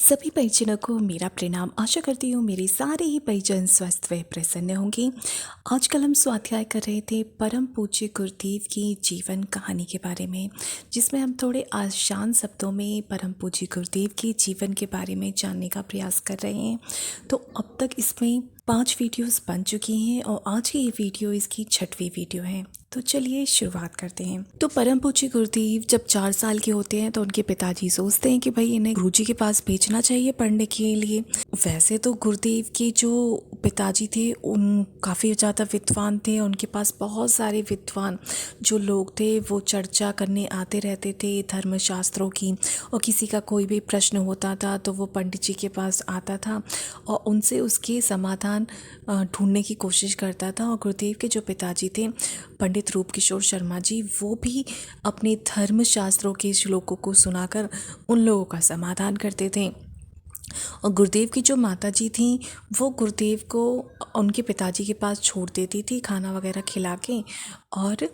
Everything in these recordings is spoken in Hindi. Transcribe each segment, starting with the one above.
सभी परिजनों को मेरा प्रणाम। आशा करती हूँ मेरे सारे ही परिजन स्वस्थ व प्रसन्न होंगे। आजकल हम स्वाध्याय कर रहे थे परम पूज्य गुरुदेव की जीवन कहानी के बारे में, जिसमें हम थोड़े आसान शब्दों में परम पूज्य गुरुदेव के जीवन के बारे में जानने का प्रयास कर रहे हैं। तो अब तक इसमें 5 वीडियोस बन चुकी हैं और आज की ये वीडियो इसकी 6वीं वीडियो है। तो चलिए शुरुआत करते हैं। तो परम पूज्य गुरुदेव जब 4 साल के होते हैं तो उनके पिताजी सोचते हैं कि भाई इन्हें गुरुजी के पास भेजना चाहिए पढ़ने के लिए। वैसे तो गुरुदेव के जो पिताजी थे उन काफ़ी ज़्यादा विद्वान थे। उनके पास बहुत सारे विद्वान जो लोग थे वो चर्चा करने आते रहते थे धर्मशास्त्रों की, और किसी का कोई भी प्रश्न होता था तो वो पंडित जी के पास आता था और उनसे उसके समाधान ढूंढने की कोशिश करता था। और गुरुदेव के जो पिताजी थे पंडित रूप किशोर शर्मा जी, वो भी अपने धर्मशास्त्रों के श्लोकों को सुनाकर उन लोगों का समाधान करते थे। और गुरुदेव की जो माता जी थीं वो गुरुदेव को उनके पिताजी के पास छोड़ देती थी खाना वगैरह खिला के, और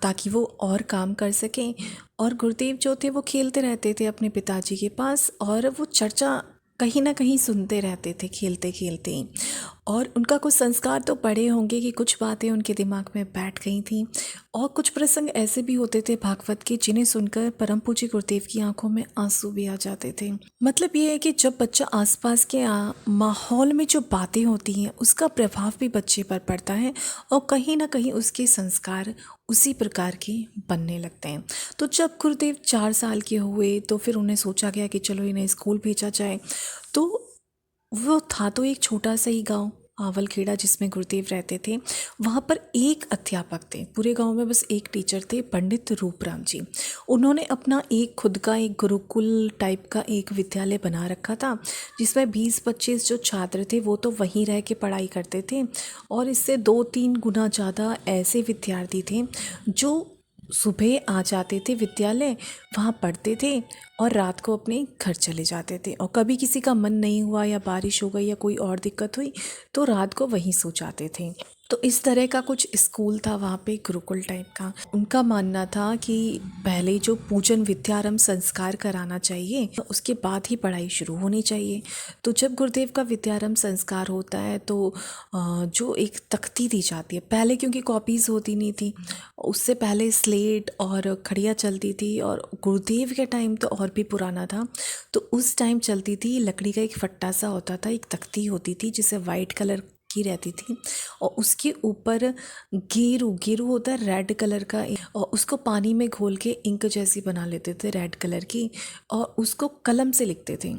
ताकि वो और काम कर सकें। और गुरुदेव जो थे वो खेलते रहते थे अपने पिताजी के पास, और वो चर्चा कहीं ना कहीं सुनते रहते थे खेलते खेलते ही। और उनका कुछ संस्कार तो पड़े होंगे कि कुछ बातें उनके दिमाग में बैठ गई थी। और कुछ प्रसंग ऐसे भी होते थे भागवत के जिन्हें सुनकर परम पूज्य गुरुदेव की आंखों में आंसू भी आ जाते थे। मतलब ये है कि जब बच्चा आसपास के माहौल में जो बातें होती हैं उसका प्रभाव भी बच्चे पर पड़ता है, और कहीं ना कहीं उसके संस्कार उसी प्रकार के बनने लगते हैं। तो जब गुरुदेव 4 साल के हुए तो फिर उन्हें सोचा गया कि चलो इन्हें स्कूल भेजा जाए। तो वो था तो एक छोटा सा ही गांव आवलखेड़ा जिसमें गुरुदेव रहते थे। वहाँ पर एक अध्यापक थे, पूरे गांव में बस एक टीचर थे, पंडित रूपराम जी। उन्होंने अपना एक खुद का एक गुरुकुल टाइप का एक विद्यालय बना रखा था, जिसमें 20-25 जो छात्र थे वो तो वहीं रह के पढ़ाई करते थे, और इससे 2-3 गुना ज़्यादा ऐसे विद्यार्थी थे जो सुबह आ जाते थे विद्यालय, वहाँ पढ़ते थे और रात को अपने घर चले जाते थे। और कभी किसी का मन नहीं हुआ या बारिश हो गई या कोई और दिक्कत हुई तो रात को वहीं सो जाते थे। तो इस तरह का कुछ स्कूल था वहाँ पे, गुरुकुल टाइप का। उनका मानना था कि पहले जो पूजन विद्यारंभ संस्कार कराना चाहिए, उसके बाद ही पढ़ाई शुरू होनी चाहिए। तो जब गुरुदेव का विद्यारंभ संस्कार होता है तो जो एक तख्ती दी जाती है, पहले क्योंकि कॉपीज़ होती नहीं थी, उससे पहले स्लेट और खड़िया चलती थी, और गुरुदेव के टाइम तो और भी पुराना था। तो उस टाइम चलती थी लकड़ी का एक फट्टा सा होता था, एक तख्ती होती थी जिसे वाइट कलर की रहती थी, और उसके ऊपर गेरू गेरू होता है रेड कलर का, और उसको पानी में घोल के इंक जैसी बना लेते थे रेड कलर की, और उसको कलम से लिखते थे।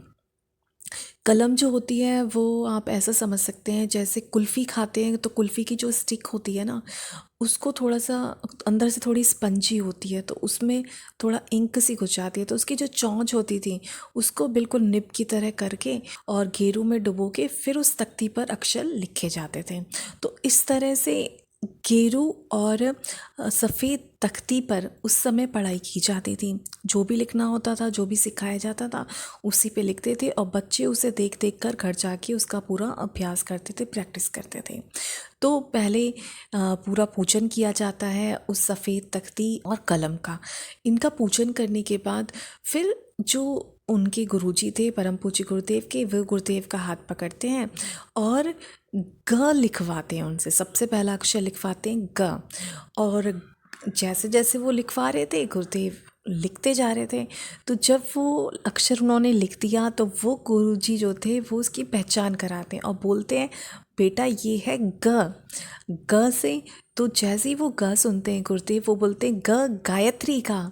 कलम जो होती है वो आप ऐसा समझ सकते हैं जैसे कुल्फ़ी खाते हैं तो कुल्फ़ी की जो स्टिक होती है ना, उसको थोड़ा सा अंदर से थोड़ी स्पंजी होती है तो उसमें थोड़ा इंक सी घुस जाती है, तो उसकी जो चोंच होती थी उसको बिल्कुल निब की तरह करके और घेरू में डुबो के फिर उस तख्ती पर अक्षर लिखे जाते थे। तो इस तरह से घेरू और सफ़ेद तख्ती पर उस समय पढ़ाई की जाती थी। जो भी लिखना होता था, जो भी सिखाया जाता था, उसी पे लिखते थे, और बच्चे उसे देख देख कर घर जाके उसका पूरा अभ्यास करते थे, प्रैक्टिस करते थे। तो पहले पूरा पूजन किया जाता है उस सफ़ेद तख्ती और कलम का। इनका पूजन करने के बाद फिर जो उनके गुरुजी थे परम पूज्य गुरुदेव के, वो गुरुदेव का हाथ पकड़ते हैं और ग लिखवाते हैं उनसे। सबसे पहला अक्षर लिखवाते हैं ग, और जैसे जैसे वो लिखवा रहे थे गुरुदेव लिखते जा रहे थे। तो जब वो अक्षर उन्होंने लिख दिया तो वो गुरुजी जो थे वो उसकी पहचान कराते हैं और बोलते हैं बेटा ये है ग। ग से तो जैसे ही वो ग सुनते हैं गुरुदेव, वो बोलते हैं ग गायत्री का।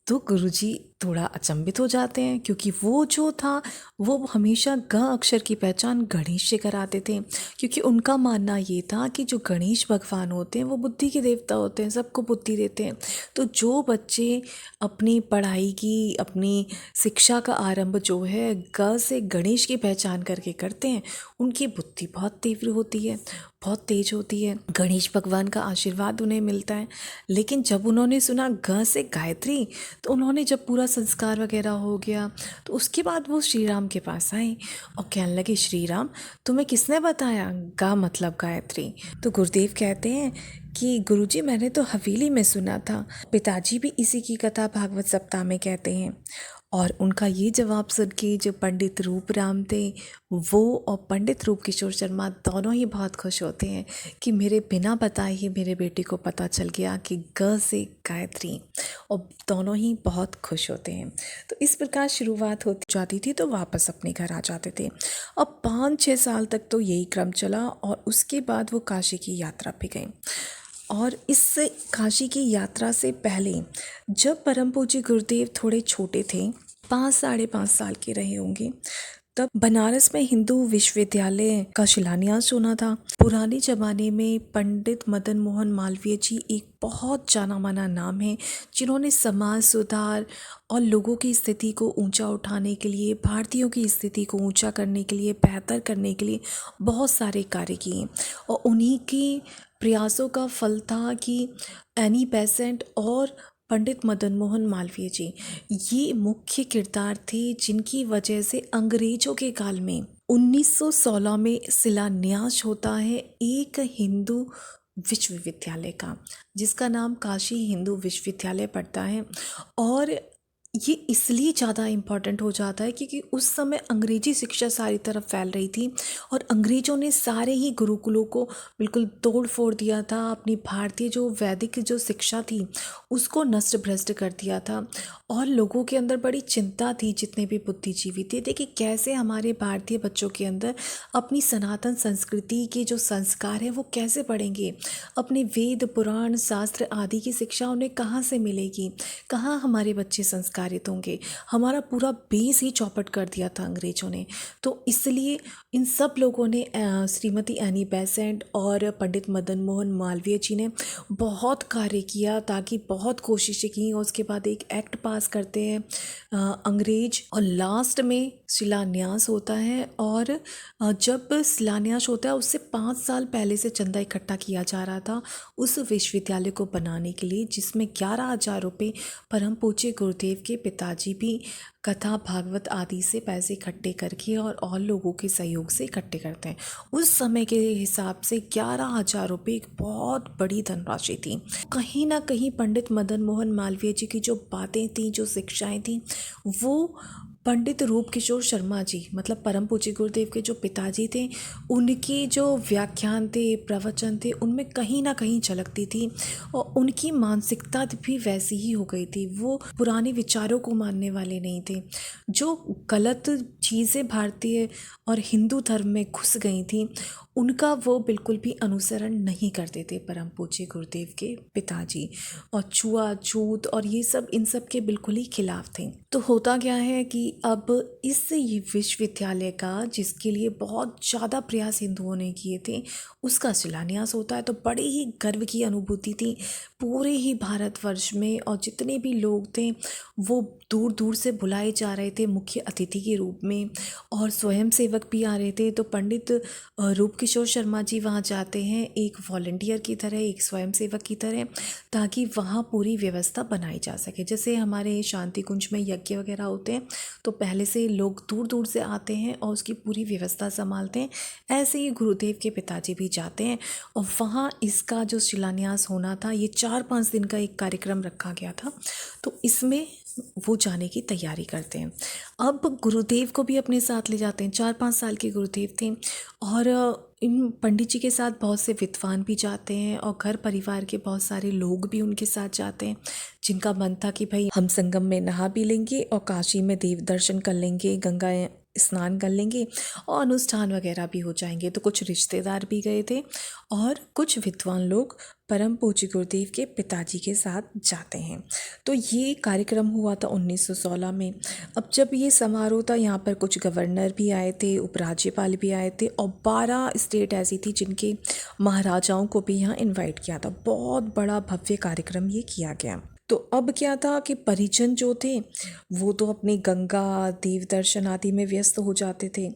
तो गुरुजी थोड़ा अचंभित हो जाते हैं, क्योंकि वो जो था वो हमेशा ग अक्षर की पहचान गणेश से कराते थे, क्योंकि उनका मानना ये था कि जो गणेश भगवान होते हैं वो बुद्धि के देवता होते हैं, सबको बुद्धि देते हैं। तो जो बच्चे अपनी पढ़ाई की, अपनी शिक्षा का आरंभ जो है ग से गणेश की पहचान करके करते हैं, उनकी बुद्धि बहुत तीव्र होती है, बहुत तेज होती है, गणेश भगवान का आशीर्वाद उन्हें मिलता है। लेकिन जब उन्होंने सुना ग से गायत्री, तो उन्होंने जब पूरा संस्कार वगैरह हो गया तो उसके बाद वो श्री राम के पास आए और कहने लगे श्री राम तुम्हें किसने बताया गा मतलब गायत्री। तो गुरुदेव कहते हैं कि गुरुजी मैंने तो हवेली में सुना था, पिताजी भी इसी की कथा भागवत सप्ताह में कहते हैं। और उनका ये जवाब सुन के जो पंडित रूपराम थे वो और पंडित रूपकिशोर शर्मा दोनों ही बहुत खुश होते हैं कि मेरे बिना बताए ही मेरे बेटे को पता चल गया कि ग से गायत्री, और दोनों ही बहुत खुश होते हैं। तो इस प्रकार शुरुआत होती जाती थी, तो वापस अपने घर आ जाते थे। अब 5-6 साल तक तो यही क्रम चला और उसके बाद वो काशी की यात्रा पे गए। और इस काशी की यात्रा से पहले जब परम पूज्य गुरुदेव थोड़े छोटे थे, 5-5.5 साल के रहे होंगे, तब बनारस में हिंदू विश्वविद्यालय का शिलान्यास होना था। पुराने ज़माने में पंडित मदन मोहन मालवीय जी एक बहुत जाना माना नाम है, जिन्होंने समाज सुधार और लोगों की स्थिति को ऊंचा उठाने के लिए, भारतीयों की स्थिति को ऊंचा करने के लिए, बेहतर करने के लिए बहुत सारे कार्य किए। और उन्हीं के प्रयासों का फल था कि एनी बेसेंट और पंडित मदन मोहन मालवीय जी ये मुख्य किरदार थे, जिनकी वजह से अंग्रेजों के काल में 1916 में शिलान्यास होता है एक हिंदू विश्वविद्यालय का, जिसका नाम काशी हिंदू विश्वविद्यालय पड़ता है। और ये इसलिए ज़्यादा इम्पॉर्टेंट हो जाता है क्योंकि उस समय अंग्रेजी शिक्षा सारी तरफ फैल रही थी और अंग्रेज़ों ने सारे ही गुरुकुलों को बिल्कुल तोड़ फोड़ दिया था। अपनी भारतीय जो वैदिक जो शिक्षा थी उसको नष्ट भ्रष्ट कर दिया था और लोगों के अंदर बड़ी चिंता थी, जितने भी बुद्धिजीवी थे कि कैसे हमारे भारतीय बच्चों के अंदर अपनी सनातन संस्कृति के जो संस्कार हैं वो कैसे पढ़ेंगे, अपने वेद पुराण शास्त्र आदि की शिक्षा उन्हें कहाँ से मिलेगी, कहाँ हमारे बच्चे संस्कारित होंगे। हमारा पूरा बेस ही चौपट कर दिया था अंग्रेजों ने। तो इसलिए इन सब लोगों ने श्रीमती एनी बेसेंट और पंडित मदन मोहन मालवीय जी ने बहुत कार्य किया, ताकि बहुत कोशिशें की और उसके बाद एक एक्ट पास करते हैं अंग्रेज, और लास्ट में शिलान्यास होता है। और जब शिलान्यास होता है उससे 5 साल पहले से चंदा इकट्ठा किया जा रहा था उस विश्वविद्यालय को बनाने के लिए, जिसमें 11,000 रुपये परम पूज्य गुरुदेव के पिताजी भी कथा भागवत आदि से पैसे इकट्ठे करके और लोगों के सहयोग से इकट्ठे करते हैं। उस समय के हिसाब से 11,000 रुपये एक बहुत बड़ी धनराशि थी। कहीं ना कहीं पंडित मदन मोहन मालवीय जी की जो बातें थी, जो शिक्षाएं थी, वो पंडित रूपकिशोर शर्मा जी मतलब परम पूज्य गुरुदेव के जो पिताजी थे, उनके जो व्याख्यान थे, प्रवचन थे, उनमें कहीं ना कहीं झलकती थी और उनकी मानसिकता भी वैसी ही हो गई थी। वो पुराने विचारों को मानने वाले नहीं थे। जो गलत चीज़ें भारतीय और हिंदू धर्म में घुस गई थी उनका वो बिल्कुल भी अनुसरण नहीं करते थे परम पूज्य गुरुदेव के पिताजी, और छुआछूत और ये सब इन सब के बिल्कुल ही खिलाफ थे। तो होता क्या है कि अब इस विश्वविद्यालय का, जिसके लिए बहुत ज़्यादा प्रयास हिंदुओं ने किए थे, उसका शिलान्यास होता है। तो बड़े ही गर्व की अनुभूति थी पूरे ही भारतवर्ष में, और जितने भी लोग थे वो दूर दूर से बुलाए जा रहे थे मुख्य अतिथि के रूप में, और स्वयं सेवक भी आ रहे थे। तो पंडित रूपकिशोर शर्मा जी वहाँ जाते हैं एक वॉलंटियर की तरह, एक स्वयं सेवक की तरह, ताकि वहाँ पूरी व्यवस्था बनाई जा सके। जैसे हमारे शांति कुंज में यज्ञ वगैरह होते हैं तो पहले से लोग दूर दूर से आते हैं और उसकी पूरी व्यवस्था संभालते हैं, ऐसे ही गुरुदेव के पिताजी भी जाते हैं। और वहाँ इसका जो शिलान्यास होना था, ये 4-5 दिन का एक कार्यक्रम रखा गया था, तो इसमें वो जाने की तैयारी करते हैं। अब गुरुदेव को भी अपने साथ ले जाते हैं। 4-5 साल के गुरुदेव थे और इन पंडित जी के साथ बहुत से विद्वान भी जाते हैं और घर परिवार के बहुत सारे लोग भी उनके साथ जाते हैं, जिनका मन था कि भाई हम संगम में नहा भी लेंगे और काशी में देव दर्शन कर लेंगे, गंगा स्नान कर लेंगे और अनुष्ठान वगैरह भी हो जाएंगे। तो कुछ रिश्तेदार भी गए थे और कुछ विद्वान लोग परम पूज्य गुरुदेव के पिताजी के साथ जाते हैं। तो ये कार्यक्रम हुआ था 1916 में। अब जब ये समारोह था, यहाँ पर कुछ गवर्नर भी आए थे, उपराज्यपाल भी आए थे और 12 स्टेट ऐसी थी जिनके महाराजाओं को भी यहाँ इनवाइट किया था। बहुत बड़ा भव्य कार्यक्रम ये किया गया। तो अब क्या था कि परिजन जो थे वो तो अपने गंगा देव दर्शन आदि में व्यस्त हो जाते थे,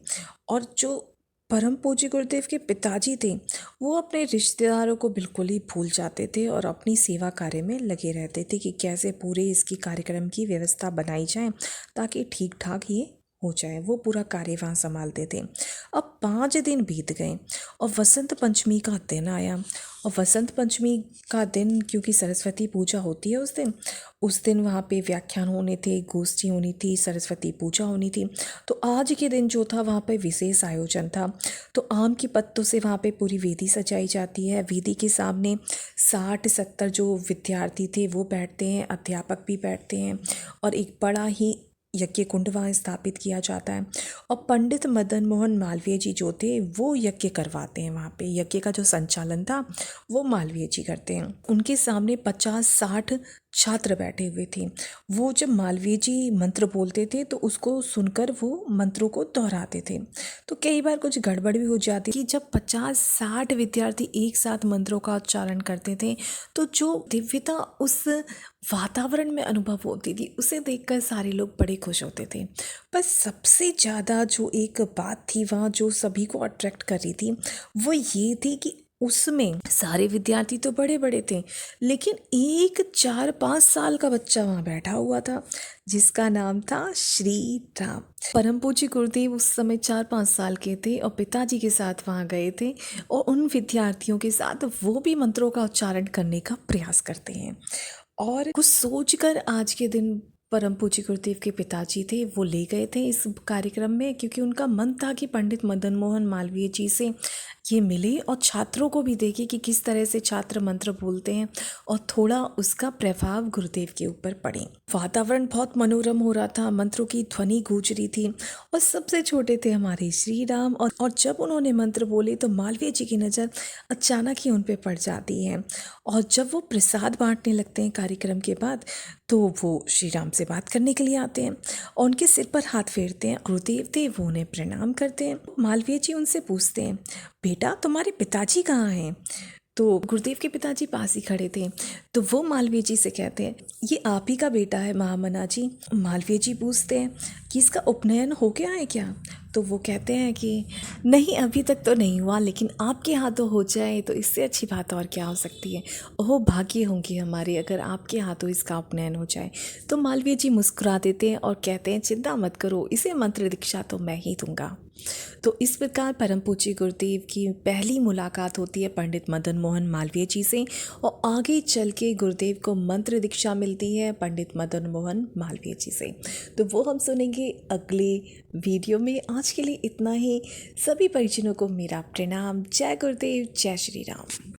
और जो परम पूज्य गुरुदेव के पिताजी थे वो अपने रिश्तेदारों को बिल्कुल ही भूल जाते थे और अपनी सेवा कार्य में लगे रहते थे कि कैसे पूरे इसकी कार्यक्रम की व्यवस्था बनाई जाए ताकि ठीक ठाक ये हो जाए, वो पूरा कार्यभार संभालते थे। अब 5 दिन बीत गए और वसंत पंचमी का दिन आया। और वसंत पंचमी का दिन, क्योंकि सरस्वती पूजा होती है उस दिन वहाँ पे व्याख्यान होने थे, गोष्ठी होनी थी, सरस्वती पूजा होनी थी। तो आज के दिन जो था वहाँ पे विशेष आयोजन था। तो आम के पत्तों से वहाँ पे पूरी वेदी सजाई जाती है। वेदी के सामने 60-70 जो विद्यार्थी थे वो बैठते हैं, अध्यापक भी बैठते हैं और एक बड़ा ही यज्ञ कुंड वहाँ स्थापित किया जाता है। और पंडित मदन मोहन मालवीय जी जो थे वो यज्ञ करवाते हैं। वहाँ पे यज्ञ का जो संचालन था वो मालवीय जी करते हैं। उनके सामने 50-60 छात्र बैठे हुए थे। वो जब मालवीय जी मंत्र बोलते थे तो उसको सुनकर वो मंत्रों को दोहराते थे। तो कई बार कुछ गड़बड़ भी हो जाती कि जब 50-60 विद्यार्थी एक साथ मंत्रों का उच्चारण करते थे तो जो दिव्यता उस वातावरण में अनुभव होती थी उसे देखकर सारे लोग बड़े खुश होते थे। पर सबसे ज़्यादा जो एक बात थी वहाँ जो सभी को अट्रैक्ट कर रही थी वो ये थी कि उसमें सारे विद्यार्थी तो बड़े बड़े थे, लेकिन एक 4-5 साल का बच्चा वहाँ बैठा हुआ था जिसका नाम था श्री राम। परम पूज्य गुरुदेव उस समय 4-5 साल के थे और पिताजी के साथ वहाँ गए थे और उन विद्यार्थियों के साथ वो भी मंत्रों का उच्चारण करने का प्रयास करते हैं। और कुछ सोचकर आज के दिन परम पूज्य गुरुदेव के पिताजी थे वो ले गए थे इस कार्यक्रम में, क्योंकि उनका मन था कि पंडित मदन मोहन मालवीय जी से ये मिले और छात्रों को भी देखे कि किस तरह से छात्र मंत्र बोलते हैं और थोड़ा उसका प्रभाव गुरुदेव के ऊपर पड़े। वातावरण बहुत मनोरम हो रहा था, मंत्रों की ध्वनि गूंज रही थी और सबसे छोटे थे हमारे श्री राम। और जब उन्होंने मंत्र बोले तो मालवीय जी की नज़र अचानक ही उन पे पड़ जाती है और जब वो प्रसाद बांटने लगते हैं कार्यक्रम के बाद तो वो श्री राम से बात करने के लिए आते हैं और उनके सिर पर हाथ फेरते हैं। गुरुदेव थे वो उन्हें प्रणाम करते हैं। मालवीय जी उनसे पूछते हैं, बेटा तुम्हारे पिताजी कहाँ हैं? तो गुरुदेव के पिताजी पास ही खड़े थे। तो वो मालवीय जी से कहते हैं, ये आप ही का बेटा है महामना जी। मालवीय जी पूछते हैं कि इसका उपनयन हो गया है क्या? तो वो कहते हैं कि नहीं अभी तक तो नहीं हुआ, लेकिन आपके हाथों हो जाए तो इससे अच्छी बात और क्या हो सकती है। ओह भाग्य होंगे हमारे अगर आपके हाथों इसका उपनयन हो जाए। तो मालवीय जी मुस्कुरा देते हैं और कहते हैं, चिंता मत करो, इसे मंत्र दीक्षा तो मैं ही दूंगा। तो इस प्रकार परम पूज्य गुरुदेव की पहली मुलाकात होती है पंडित मदन मोहन मालवीय जी से और आगे चल के गुरुदेव को मंत्र दीक्षा मिलती है पंडित मदन मोहन मालवीय जी से। तो वो हम सुनेंगे अगले वीडियो में। आज के लिए इतना ही। सभी परिजनों को मेरा प्रणाम। जय गुरुदेव, जय श्री राम।